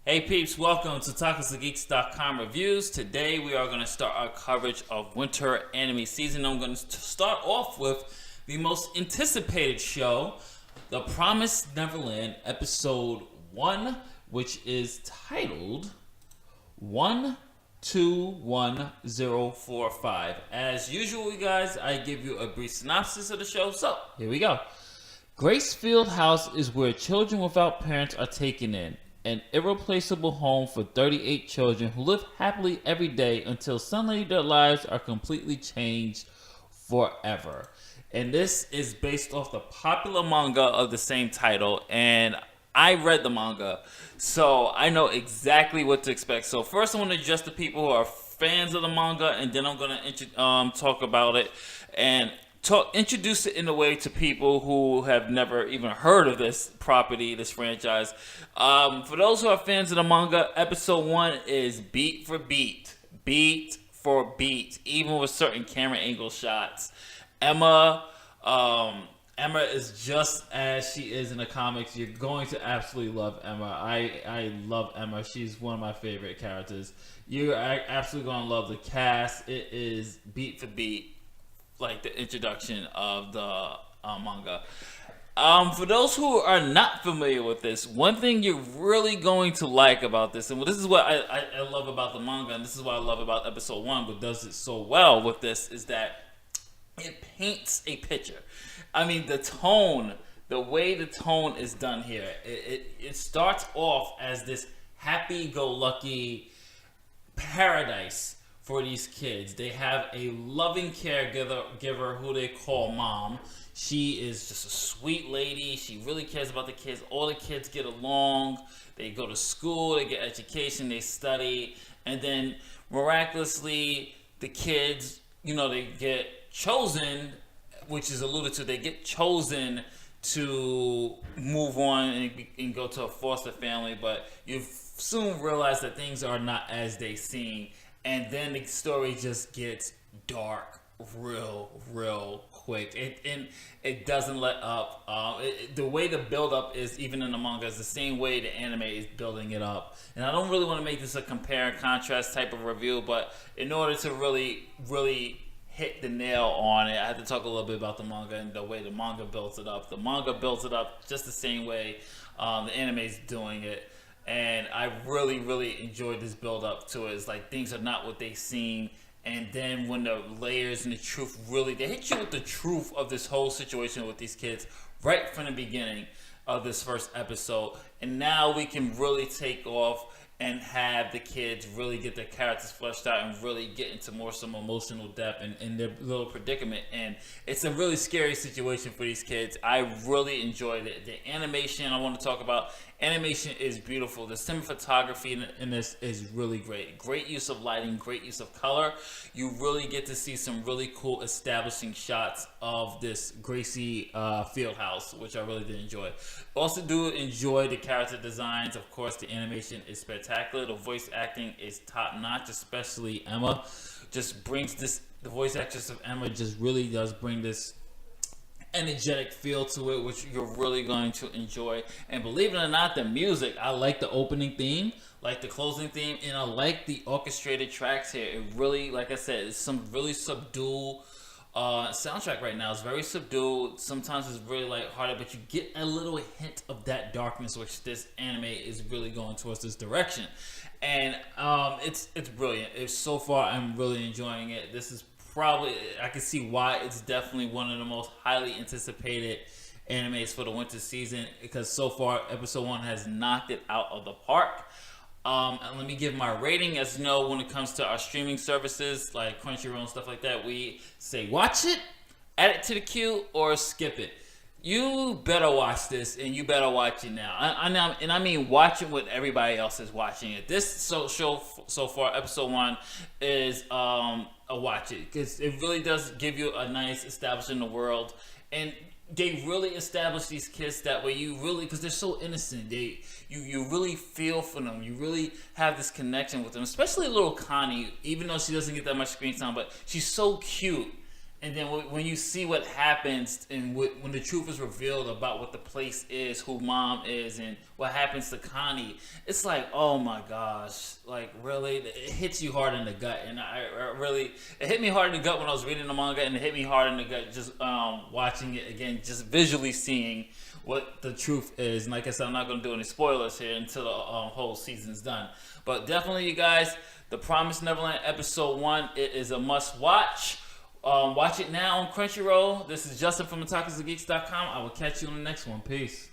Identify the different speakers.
Speaker 1: Hey peeps, welcome to TakusTheGeeks.com reviews. Today we are going to start our coverage of winter anime season. I'm going to start off with the most anticipated show, The Promised Neverland, episode 1, which is titled 121045. As usual, you guys, I give you a brief synopsis of the show, so here we go. Gracefield House is where children without parents are taken in. An irreplaceable home for 38 children who live happily every day until suddenly their lives are completely changed forever. And this is based off the popular manga of the same title, and I read the manga, so I know exactly what to expect. So first I want to address the people who are fans of the manga, and then I'm going to talk about it and introduce it in a way to people who have never even heard of this property, this franchise. For those who are fans of the manga, episode 1 is beat for beat, even with certain camera angle shots. Emma is just as she is in the comics. You're going to absolutely love Emma. I love Emma. She's one of my favorite characters. You're absolutely going to love the cast. It is beat for beat, like the introduction of the manga. For those who are not familiar with this, one thing you're really going to like about this, and this is what I love about the manga, and this is what I love about episode 1, but does it so well with this, is that it paints a picture. I mean, the tone, the way the tone is done here, it starts off as this happy-go-lucky paradise for these kids. They have a loving caregiver who they call Mom. She is just a sweet lady. She really cares about the kids. All the kids get along. They go to school, they get education, they study, and then miraculously the kids, they get chosen, which is alluded to, they get chosen to move on and go to a foster family, but you soon realize that things are not as they seem. And then the story just gets dark real quick. It doesn't let up. The way the build up is, even in the manga, is the same way the anime is building it up. And I don't really want to make this a compare and contrast type of review, but in order to really hit the nail on it, I had to talk a little bit about the manga and the way the manga builds it up. The manga builds it up just the same way the anime is doing it. And I really enjoyed this build up to it. It's like things are not what they seem. And then when the layers and the truth they hit you with the truth of this whole situation with these kids right from the beginning of this first episode. And now we can really take off and have the kids really get their characters fleshed out and really get into some emotional depth in their little predicament. And it's a really scary situation for these kids. I really enjoyed it. The animation I want to talk about. Animation is beautiful. The cinematography in this is really great. Great use of lighting, great use of color. You really get to see some really cool establishing shots of this Gracie field house, which I really did enjoy. Also do enjoy the character designs. Of course, the animation is spectacular. The voice acting is top notch, especially Emma. Just brings this, the voice actress of Emma just really does bring this energetic feel to it, which you're really going to enjoy. And believe it or not, the music, I like the opening theme, like the closing theme, and I like the orchestrated tracks here. It really, like I said, it's some really subdued soundtrack right now. It's very subdued. Sometimes it's really lighthearted, but you get a little hint of that darkness, which this anime is really going towards this direction. And it's brilliant. So far, I'm really enjoying it. This is probably, I can see why it's definitely one of the most highly anticipated animes for the winter season, because so far episode 1 has knocked it out of the park. And let me give my rating. As you know, when it comes to our streaming services like Crunchyroll and stuff like that, we say watch it, add it to the queue, or skip it. You better watch this, and you better watch it now. I mean watch it when everybody else is watching it. This show so far, episode 1, is a watch it, because it really does give you a nice establishing the world, and they really establish these kids that way. You really, because they're so innocent, you really feel for them. You really have this connection with them, especially little Connie, even though she doesn't get that much screen time, but she's so cute. and then when you see what happens and when the truth is revealed about what the place is, who Mom is, and what happens to Connie, it's like, oh my gosh, like really, it hits you hard in the gut. And I really, it hit me hard in the gut when I was reading the manga, and it hit me hard in the gut just watching it again, just visually seeing what the truth is. And like I said, I'm not going to do any spoilers here until the whole season's done. But definitely, you guys, The Promised Neverland episode 1, it is a must watch. Watch it now on Crunchyroll. This is Justin from otakusandgeeks.com. I will catch you on the next one. Peace.